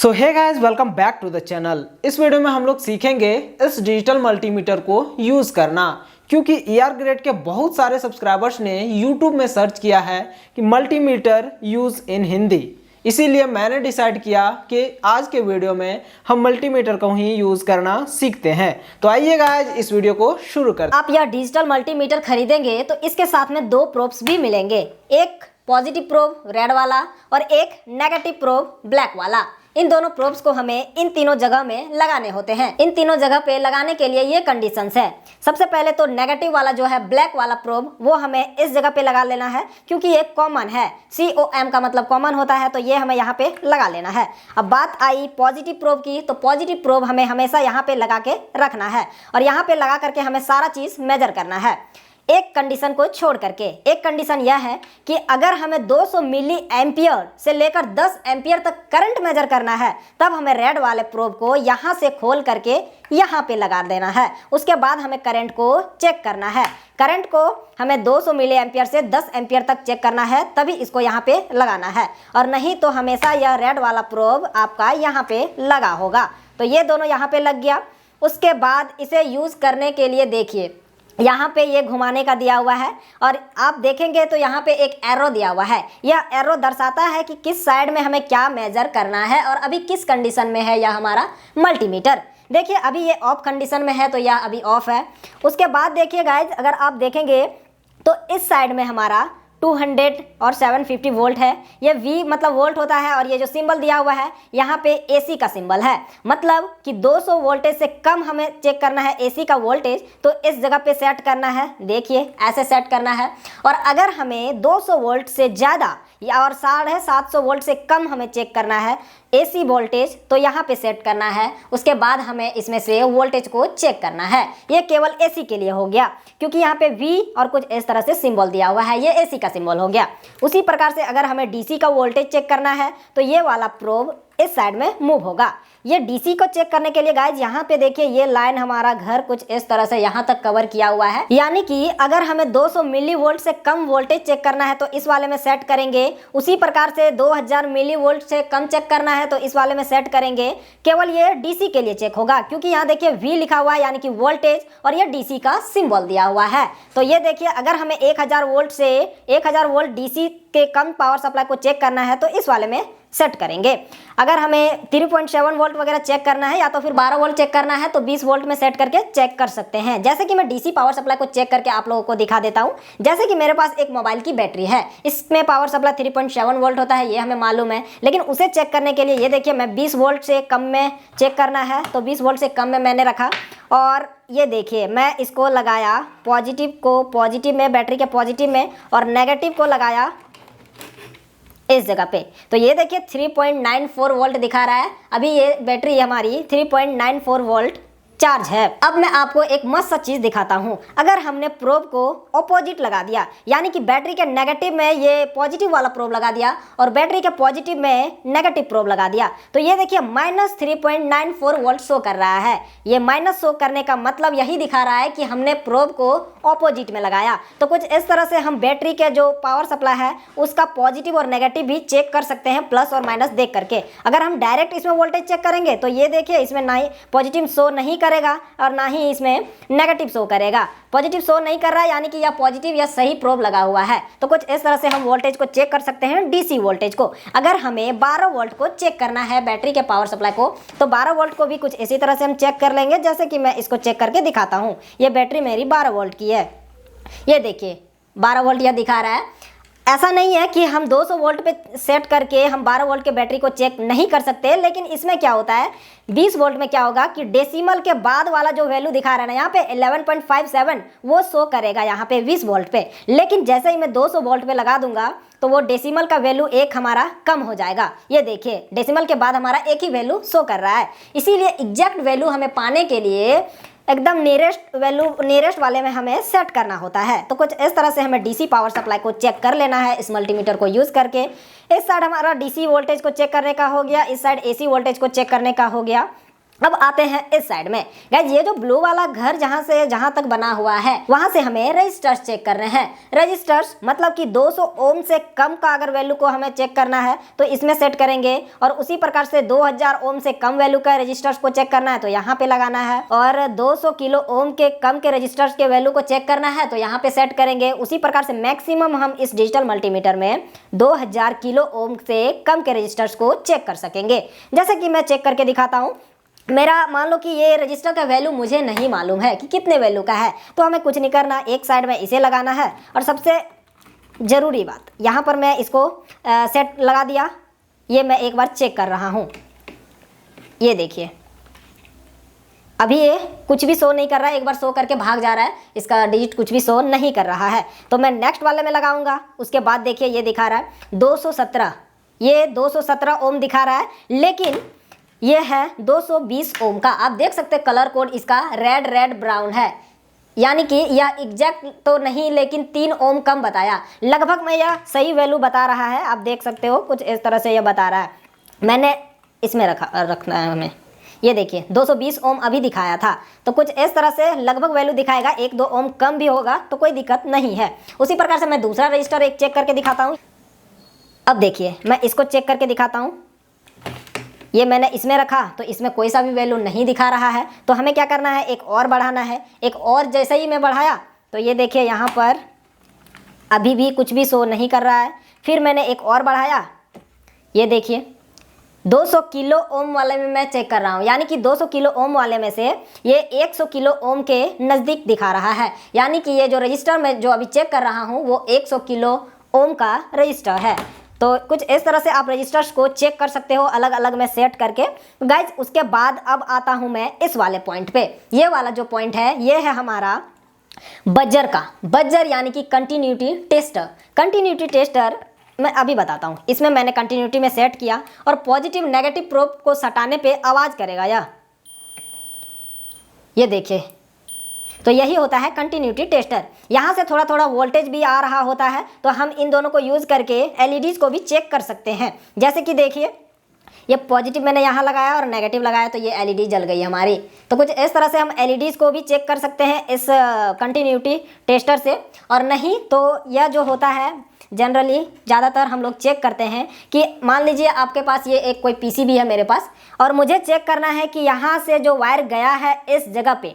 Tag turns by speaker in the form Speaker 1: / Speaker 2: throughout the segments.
Speaker 1: So hey guys, welcome back to the channel. इस video में हम लोग सीखेंगे इस डिजिटल मल्टीमीटर को यूज़ करना, क्योंकि ER ग्रेड के बहुत सारे सब्सक्राइबर्स ने YouTube में सर्च किया है कि मल्टीमीटर यूज़ इन हिंदी। इसीलिए मैंने डिसाइड किया कि आज के वीडियो में हम मल्टीमीटर को ही यूज़ करना सीखते हैं। तो आइए गाइस, इस वीडियो को शुरू करते हैं।
Speaker 2: आप यह डिजिटल मल्टीमीटर खरीदेंगे तो इसके साथ में दो प्रोब्स भी मिलेंगे, एक पॉजिटिव प्रोब रेड वाला और एक नेगेटिव प्रोब ब्लैक वाला। इन दोनों प्रोब्स को हमें इन तीनों जगह में लगाने होते हैं। इन तीनों जगह पे लगाने के लिए ये कंडीशंस है। सबसे पहले तो नेगेटिव वाला जो है ब्लैक वाला प्रोब, वो हमें इस जगह पे लगा लेना है, क्योंकि ये कॉमन है। COM का मतलब कॉमन होता है, तो ये हमें यहाँ पे लगा लेना है। अब बात आई पॉजिटिव प्रोब की, तो पॉजिटिव प्रोब हमें हमेशा यहाँ पे लगा के रखना है और यहाँ पे लगा करके हमें सारा चीज मेजर करना है, एक कंडीशन को छोड़ करके। एक कंडीशन यह है कि अगर हमें 200 मिली एम्पियर से लेकर 10 एम्पियर तक करंट मेजर करना है, तब हमें रेड वाले प्रोब को यहाँ से खोल करके यहाँ पे लगा देना है। उसके बाद हमें करंट को चेक करना है। करंट को हमें 200 मिली एम्पियर से 10 एम्पियर तक चेक करना है, तभी इसको यहाँ पे लगाना है, और नहीं तो हमेशा यह रेड वाला प्रोब आपका यहाँ पे लगा होगा। तो ये दोनों यहाँ पे लग गया। उसके बाद इसे यूज़ करने के लिए देखिए, यहाँ पे ये घुमाने का दिया हुआ है और आप देखेंगे तो यहाँ पे एक एरो दिया हुआ है। यह एरो दर्शाता है कि किस साइड में हमें क्या मेजर करना है और अभी किस कंडीशन में है यह हमारा मल्टीमीटर। देखिए अभी ये ऑफ कंडीशन में है, तो यह अभी ऑफ है। उसके बाद देखिए गाइज, अगर आप देखेंगे तो इस साइड में हमारा 200 और 750 वोल्ट है। ये V मतलब वोल्ट होता है, और ये जो सिंबल दिया हुआ है यहाँ पे AC का सिंबल है, मतलब कि 200 वोल्टेज से कम हमें चेक करना है AC का वोल्टेज, तो इस जगह पे सेट करना है। देखिए ऐसे सेट करना है। और अगर हमें 200 वोल्ट से ज़्यादा या और 750 वोल्ट से कम हमें चेक करना है AC वोल्टेज, तो यहाँ पे सेट करना है। उसके बाद हमें इसमें से वोल्टेज को चेक करना है। ये केवल AC के लिए हो गया, क्योंकि यहाँ पे V और कुछ इस तरह से सिंबल दिया हुआ है, ये AC का सिंबल हो गया। उसी प्रकार से अगर हमें DC का वोल्टेज चेक करना है, तो ये वाला प्रोब इस साइड में मूव होगा। ये DC को चेक करने के लिए गाइज यहाँ पे देखिए, ये लाइन हमारा घर कुछ इस तरह से यहाँ तक कवर किया हुआ है, यानी कि अगर हमें 200 मिली वोल्ट से कम वोल्टेज चेक करना है तो इस वाले में सेट करेंगे। उसी प्रकार से 2000 मिली वोल्ट से कम चेक करना है तो इस वाले में सेट करेंगे। केवल ये DC के लिए चेक होगा, क्योंकि यहाँ देखिए V लिखा हुआ है यानी कि वोल्टेज, और ये DC का सिंबल दिया हुआ है। तो ये देखिए, अगर हमें 1000 वोल्ट से 1000 वोल्ट DC के कम पावर सप्लाई को चेक करना है तो इस वाले में सेट करेंगे। अगर हमें 3.7 वोल्ट वगैरह चेक करना है या तो फिर 12 वोल्ट चेक करना है, तो 20 वोल्ट में सेट करके चेक कर सकते हैं। जैसे कि मैं DC पावर सप्लाई को चेक करके आप लोगों को दिखा देता हूं। जैसे कि मेरे पास एक मोबाइल की बैटरी है, इसमें पावर सप्लाई 3.7 वोल्ट होता है, ये हमें मालूम है। लेकिन उसे चेक करने के लिए ये देखिए, मैं 20 वोल्ट से कम में चेक करना है, तो 20 वोल्ट से कम में मैंने रखा, और ये देखिए मैं इसको लगाया पॉजिटिव को पॉजिटिव में, बैटरी के पॉजिटिव में, और नेगेटिव को लगाया इस जगह पे। तो ये देखिए 3.94 वोल्ट दिखा रहा है। अभी ये बैटरी हमारी 3.94 वोल्ट चार्ज है। अब मैं आपको एक मस्त सा चीज दिखाता हूँ। अगर हमने प्रोब को ऑपोजिट लगा दिया, यानी कि बैटरी के नेगेटिव में ये पॉजिटिव वाला प्रोब लगा दिया और बैटरी के पॉजिटिव में नेगेटिव प्रोब लगा दिया, तो ये देखिए -3.94 वोल्ट शो कर रहा है। ये माइनस शो करने का मतलब यही दिखा रहा है कि हमने प्रोब को ऑपोजिट में लगाया। तो कुछ इस तरह से हम बैटरी के जो पावर सप्लाई है उसका पॉजिटिव और नेगेटिव भी चेक कर सकते हैं, प्लस और माइनस देख करके। अगर हम डायरेक्ट इसमें वोल्टेज चेक करेंगे तो ये देखिए, इसमें ना ही पॉजिटिव शो नहीं करेगा और ना ही इसमें नेगेटिव शो करेगा। पॉजिटिव शो नहीं कर रहा है, यानी कि यह पॉजिटिव या सही प्रोब लगा हुआ है। तो कुछ इस तरह से हम वोल्टेज को चेक कर सकते हैं, DC वोल्टेज को। अगर हमें 12 वोल्ट को चेक करना है बैटरी के पावर सप्लाई को, तो 12 वोल्ट को भी कुछ इसी तरह से हम चेक कर लेंगे, जैसे कि मैं इसको चेक करके दिखाता हूँ। ये बैटरी मेरी 12 वोल्ट की है, ये देखिए 12 वोल्ट यह दिखा रहा है। ऐसा नहीं है कि हम 200 वोल्ट पे सेट करके हम 12 वोल्ट के बैटरी को चेक नहीं कर सकते, लेकिन इसमें क्या होता है, 20 वोल्ट में क्या होगा कि डेसिमल के बाद वाला जो वैल्यू दिखा रहा है ना, यहाँ पे 11.57 वो शो करेगा यहाँ पे 20 वोल्ट पे। लेकिन जैसे ही मैं 200 वोल्ट पे लगा दूंगा तो वो डेसिमल का वैल्यू एक हमारा कम हो जाएगा। ये देखिए डेसिमल के बाद हमारा एक ही वैल्यू शो कर रहा है। इसीलिए एग्जैक्ट वैल्यू हमें पाने के लिए एकदम नियरेस्ट वैल्यू, नियरेस्ट वाले में हमें सेट करना होता है। तो कुछ इस तरह से हमें DC पावर सप्लाई को चेक कर लेना है इस मल्टीमीटर को यूज़ करके। इस साइड हमारा DC वोल्टेज को चेक करने का हो गया, इस साइड AC वोल्टेज को चेक करने का हो गया। अब आते हैं इस साइड में। गाइज ये जो ब्लू वाला घर जहां तक बना हुआ है वहां से हमें रजिस्टर्स चेक करने हैं। रजिस्टर्स मतलब कि 200 ओम से कम का अगर वैल्यू को हमें चेक करना है तो इसमें सेट करेंगे, और उसी प्रकार से 2000 ओम से कम वैल्यू का रजिस्टर्स को चेक करना है तो यहाँ पे लगाना है, और 200 किलो ओम के कम के रजिस्टर्स के वैल्यू को चेक करना है तो यहाँ पे सेट करेंगे। उसी प्रकार से मैक्सिमम हम इस डिजिटल मल्टीमीटर में 2000 किलो ओम से कम के रजिस्टर्स को चेक कर सकेंगे। जैसे कि मैं चेक करके दिखाता हूँ। मेरा मान लो कि ये रजिस्टर का वैल्यू मुझे नहीं मालूम है कि कितने वैल्यू का है, तो हमें कुछ नहीं करना, एक साइड में इसे लगाना है, और सबसे ज़रूरी बात यहाँ पर मैं इसको सेट लगा दिया। ये मैं एक बार चेक कर रहा हूँ, ये देखिए अभी ये कुछ भी शो नहीं कर रहा है, एक बार शो करके भाग जा रहा है, इसका डिजिट कुछ भी शो नहीं कर रहा है। तो मैं नेक्स्ट वाले में लगाऊंगा। उसके बाद देखिए ये दिखा रहा है 217, ये 217 ओम दिखा रहा है, लेकिन ये है 220 ओम का। आप देख सकते हैं कलर कोड इसका रेड ब्राउन है, यानी कि यह एग्जैक्ट तो नहीं लेकिन 3 ओम कम बताया। लगभग मैं यह सही वैल्यू बता रहा है, आप देख सकते हो कुछ इस तरह से यह बता रहा है। मैंने इसमें रखना है हमें, ये देखिए 220 ओम अभी दिखाया था, तो कुछ इस तरह से लगभग वैल्यू दिखाएगा। 1-2 ओम कम भी होगा तो कोई दिक्कत नहीं है। उसी प्रकार से मैं दूसरा रजिस्टर एक चेक करके दिखाता हूँ। अब देखिए मैं इसको चेक करके दिखाता हूँ। ये मैंने इसमें रखा तो इसमें कोई सा भी वैल्यू नहीं दिखा रहा है, तो हमें क्या करना है, एक और बढ़ाना है। एक और जैसे ही मैं बढ़ाया तो ये देखिए यहाँ पर अभी भी कुछ भी शो नहीं कर रहा है। फिर मैंने एक और बढ़ाया, ये देखिए 200 किलो ओम वाले में मैं चेक कर रहा हूँ, यानी कि 200 किलो ओम वाले में से ये 100 किलो ओम के नज़दीक दिखा रहा है, यानी कि ये जो रजिस्टर मैं जो अभी चेक कर रहा हूँ वो 100 किलो ओम का रजिस्टर है। तो कुछ इस तरह से आप रजिस्टर्स को चेक कर सकते हो अलग अलग में सेट करके। गाइज उसके बाद अब आता हूँ मैं इस वाले पॉइंट पे। ये वाला जो पॉइंट है ये है हमारा बजर का, बजर यानी कि कंटिन्यूटी टेस्टर। कंटिन्यूटी टेस्टर मैं अभी बताता हूँ। इसमें मैंने कंटिन्यूटी में सेट किया और पॉजिटिव नेगेटिव प्रोब को सटाने पे आवाज़ करेगा ये देखिए, तो यही होता है कंटिन्यूटी टेस्टर। यहाँ से थोड़ा थोड़ा वोल्टेज भी आ रहा होता है, तो हम इन दोनों को यूज़ करके एलईडीज़ को भी चेक कर सकते हैं। जैसे कि देखिए ये पॉजिटिव मैंने यहाँ लगाया और नेगेटिव लगाया तो ये एलईडी जल गई हमारी। तो कुछ इस तरह से हम एलईडीज़ को भी चेक कर सकते हैं इस कंटिन्यूटी टेस्टर से। और नहीं तो यह जो होता है जनरली ज़्यादातर हम लोग चेक करते हैं कि मान लीजिए आपके पास ये एक कोई पीसीबी है मेरे पास, और मुझे चेक करना है कि यहाँ से जो वायर गया है इस जगह पे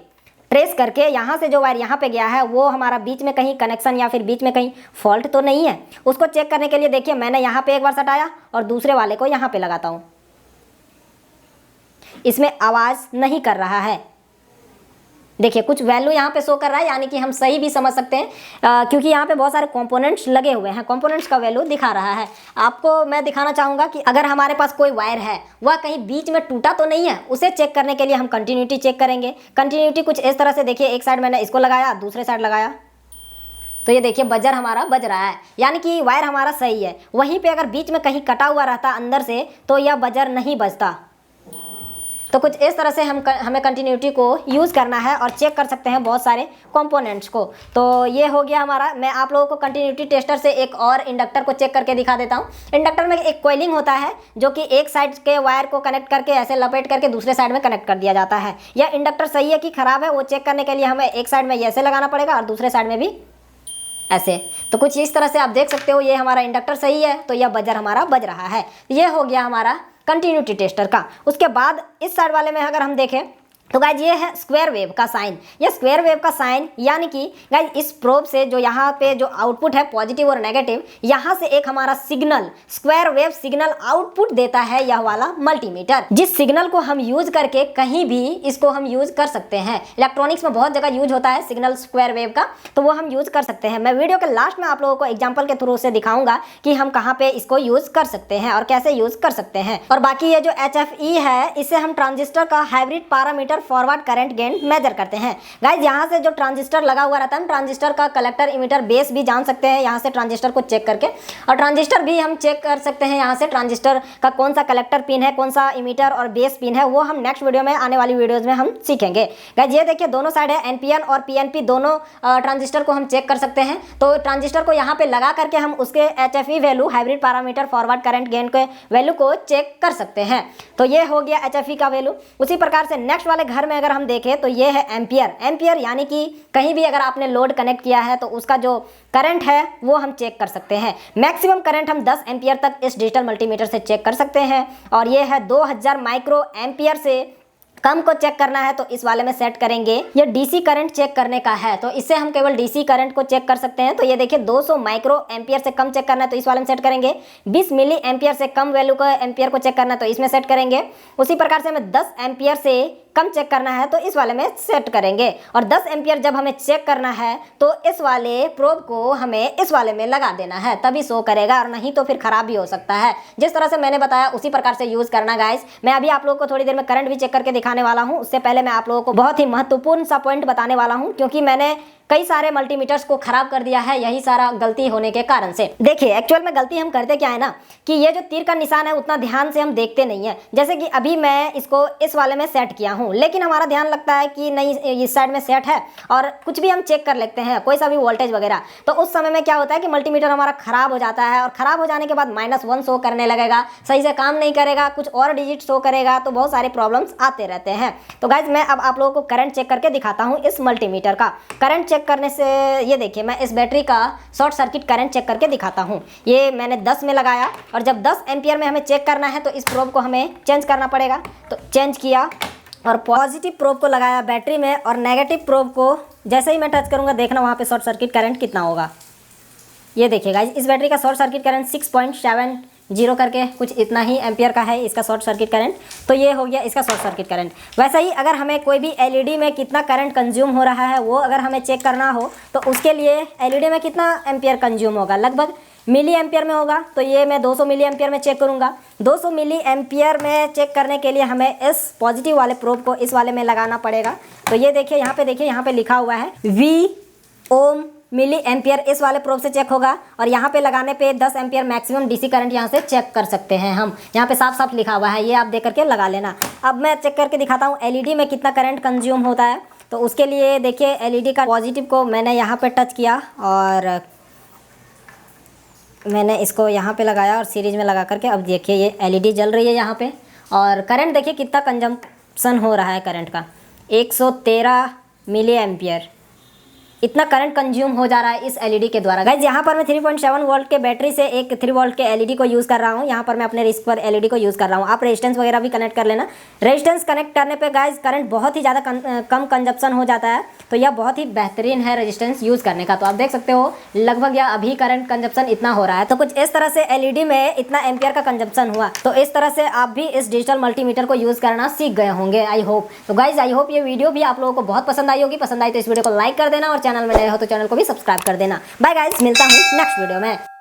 Speaker 2: ट्रेस करके, यहाँ से जो वायर यहाँ पे गया है वो हमारा बीच में कहीं कनेक्शन या फिर बीच में कहीं फॉल्ट तो नहीं है। उसको चेक करने के लिए देखिए मैंने यहाँ पे एक बार सटाया और दूसरे वाले को यहाँ पे लगाता हूँ। इसमें आवाज़ नहीं कर रहा है, देखिए कुछ वैल्यू यहाँ पे शो कर रहा है, यानी कि हम सही भी समझ सकते हैं क्योंकि यहाँ पे बहुत सारे कंपोनेंट्स लगे हुए हैं, कंपोनेंट्स का वैल्यू दिखा रहा है। आपको मैं दिखाना चाहूँगा कि अगर हमारे पास कोई वायर है वह कहीं बीच में टूटा तो नहीं है, उसे चेक करने के लिए हम कंटिन्यूटी चेक करेंगे। कंटिन्यूटी कुछ इस तरह से देखिए, एक साइड मैंने इसको लगाया, दूसरे साइड लगाया, तो ये देखिए बजर हमारा बज रहा है, यानी कि वायर हमारा सही है। वहीं पे अगर बीच में कहीं कटा हुआ रहता अंदर से तो यह बजर नहीं बजता। तो कुछ इस तरह से हमें कंटिन्यूटी को यूज़ करना है और चेक कर सकते हैं बहुत सारे कंपोनेंट्स को। तो ये हो गया हमारा। मैं आप लोगों को कंटिन्यूटी टेस्टर से एक और इंडक्टर को चेक करके दिखा देता हूँ। इंडक्टर में एक कॉइलिंग होता है जो कि एक साइड के वायर को कनेक्ट करके ऐसे लपेट करके दूसरे साइड में कनेक्ट कर दिया जाता है। यह इंडक्टर सही है कि ख़राब है वो चेक करने के लिए हमें एक साइड में ऐसे लगाना पड़ेगा और दूसरे साइड में भी ऐसे। तो कुछ इस तरह से आप देख सकते हो ये हमारा इंडक्टर सही है, तो यह बजर हमारा बज रहा है। ये हो गया हमारा कंटिन्यूटी टेस्टर का। उसके बाद इस साइड वाले में अगर हम देखें तो गाइज ये है स्क्वायर वेव का साइन। ये स्क्वायर वेव का साइन यानी कि गाइज इस प्रोब से जो यहाँ पे जो आउटपुट है पॉजिटिव और नेगेटिव, यहाँ से एक हमारा signal square wave signal output देता है यह वाला मल्टीमीटर, जिस सिग्नल को हम यूज करके कहीं भी इसको हम यूज कर सकते हैं। इलेक्ट्रॉनिक्स में बहुत जगह यूज होता है सिग्नल स्क्वायर वेव का, तो वो हम यूज कर सकते हैं। मैं वीडियो के लास्ट में आप लोगों को एग्जाम्पल के थ्रू से दिखाऊंगा कि हम कहाँ पे इसको यूज कर सकते हैं और कैसे यूज कर सकते हैं। और बाकी ये जो HFE है इसे हम ट्रांजिस्टर का hybrid parameter parameter forward current gain measure करते हैं। गाइज यहाँ से जो ट्रांजिस्टर लगा हुआ रहता है, हम ट्रांजिस्टर का कलेक्टर, इमीटर, बेस भी जान सकते हैं यहाँ से ट्रांजिस्टर को चेक करके, और ट्रांजिस्टर भी हम चेक कर सकते हैं यहाँ से ट्रांजिस्टर का कौन सा कलेक्टर पिन है, कौन सा इमीटर और बेस पिन है, वो हम नेक्स्ट वीडियो में, आने वाली वीडियोज में हम सीखेंगे। गाइज ये देखिए दोनों साइड है, एनपीएन और पीएनपी दोनों ट्रांजिस्टर को हम चेक कर सकते हैं। तो ट्रांजिस्टर को यहाँ पे लगा करके हम उसके hFE value, hybrid parameter forward current gain के वैल्यू को चेक कर सकते हैं। तो ये हो गया एचएफई का वैल्यू। उसी प्रकार से नेक्स्ट वाले घर में अगर हम देखें तो ये है एम्पियर। एम्पियर यानी कि कहीं भी अगर आपने लोड कनेक्ट किया है तो उसका जो करंट है वो हम चेक कर सकते हैं। मैक्सिमम करंट हम 10 एम्पियर तक इस डिजिटल मल्टीमीटर से चेक कर सकते हैं, और ये है 2000 माइक्रो एम्पियर से कम को चेक करना है तो इस वाले में सेट करेंगे। ये डीसी करंट चेक करने का है, तो इससे हम केवल डीसी करंट को चेक कर सकते हैं। तो ये देखिए 200 माइक्रो एम्पियर से कम चेक करना है तो इस वाले में सेट करेंगे। 20 मिली एम्पियर से कम वैल्यू का एम्पियर को चेक करना है तो इसमें सेट करेंगे। उसी प्रकार से हमें 10 एम्पियर से कम चेक करना है तो इस वाले में सेट करेंगे, और 10 एम्पियर जब हमें चेक करना है तो इस वाले प्रोब को हमें इस वाले में लगा देना है, तभी शो करेगा, और नहीं तो फिर खराब भी हो सकता है। जिस तरह से मैंने बताया उसी प्रकार से यूज करना गाइस। मैं अभी आप लोगों को थोड़ी देर में करंट भी चेक करके दिखाने वाला हूं। उससे पहले मैं आप लोगों को बहुत ही महत्वपूर्ण सा पॉइंट बताने वाला हूं, क्योंकि मैंने कई सारे मल्टीमीटर्स को खराब कर दिया है यही सारा गलती होने के कारण से। देखिए एक्चुअल में गलती हम करते क्या है ना, कि ये जो तीर का निशान है उतना ध्यान से हम देखते नहीं है। जैसे कि अभी मैं इसको इस वाले में सेट किया हूँ, लेकिन हमारा ध्यान लगता है कि नहीं इस साइड में सेट है, और कुछ भी हम चेक कर लेते हैं, कोई सा भी वोल्टेज वगैरह, तो उस समय में क्या होता है कि मल्टीमीटर हमारा खराब हो जाता है, और खराब हो जाने के बाद -1 शो करने लगेगा, सही से काम नहीं करेगा, कुछ और डिजिट शो करेगा, तो बहुत सारे प्रॉब्लम्स आते रहते हैं। तो गाइज मैं अब आप लोगों को करंट चेक करके दिखाता हूँ इस मल्टीमीटर का। करंट चेक करने से ये देखिए मैं इस बैटरी का शॉर्ट सर्किट करंट चेक करके दिखाता हूँ। ये मैंने 10 में लगाया, और जब 10 एम्पियर में हमें चेक करना है तो इस प्रोब को हमें चेंज करना पड़ेगा। तो चेंज किया और पॉजिटिव प्रोब को लगाया बैटरी में, और नेगेटिव प्रोब को जैसे ही मैं टच करूँगा देखना वहाँ पे शॉर्ट सर्किट करंट कितना होगा। ये देखिए गाइस इस बैटरी का शॉर्ट सर्किट करंट 6.70 करके कुछ इतना ही एम्पियर का है इसका शॉर्ट सर्किट करंट। तो ये हो गया इसका शॉर्ट सर्किट करंट। वैसे ही अगर हमें कोई भी एलईडी में कितना करंट कंज्यूम हो रहा है वो अगर हमें चेक करना हो तो उसके लिए एलईडी में कितना एम्पियर कंज्यूम होगा, लगभग मिली एम्पियर में होगा। तो ये मैं 200 मिली एम्पियर में चेक करूँगा। 200 मिली एम्पियर में चेक करने के लिए हमें इस पॉजिटिव वाले प्रोब को इस वाले में लगाना पड़ेगा। तो ये देखिए यहाँ पे लिखा हुआ है V ओम मिली एम्पियर, इस वाले प्रोब से चेक होगा, और यहाँ पे लगाने पे 10 एम्पियर मैक्सिमम डीसी करंट यहाँ से चेक कर सकते हैं हम। यहाँ पे साफ साफ लिखा हुआ है, ये आप देख करके लगा लेना। अब मैं चेक करके दिखाता हूँ एलईडी में कितना करंट कंज्यूम होता है। तो उसके लिए देखिए एलईडी का पॉजिटिव को मैंने यहाँ पे टच किया, और मैंने इसको यहाँ पे लगाया और सीरीज में लगा करके अब देखिए ये एलईडी जल रही है यहाँ पे, और करंट देखिए कितना कंजम्पशन हो रहा है करंट का, 113 मिली एम्पियर इतना करंट कंज्यूम हो जा रहा है इस एलईडी के द्वारा। गाइज यहाँ पर मैं 3.7 वोल्ट के बैटरी से एक 3 वोल्ट के एलईडी को यूज़ कर रहा हूँ। यहाँ पर मैं अपने रिस्क पर एलईडी को यूज़ कर रहा हूँ। आप रेजिस्टेंस वगैरह भी कनेक्ट कर लेना। रेजिस्टेंस कनेक्ट करने पे गाइज करंट बहुत ही ज़्यादा कम कंजप्शन हो जाता है, तो यह बहुत ही बेहतरीन है रेजिस्टेंस यूज़ करने का। तो आप देख सकते हो लगभग यह अभी करंट कंजप्शन इतना हो रहा है। तो कुछ इस तरह से एलईडी में इतना एम्पियर का कंजप्शन हुआ। तो इस तरह से आप भी इस डिजिटल मल्टीमीटर को यूज़ करना सीख गए होंगे आई होप। तो गाइज आई होप ये वीडियो भी आप लोगों को बहुत पसंद आई होगी। पसंद आई तो इस वीडियो को लाइक कर देना, और चैनल में नए हो तो चैनल को भी सब्सक्राइब कर देना। बाय गाइस, मिलता हूँ नेक्स्ट वीडियो में।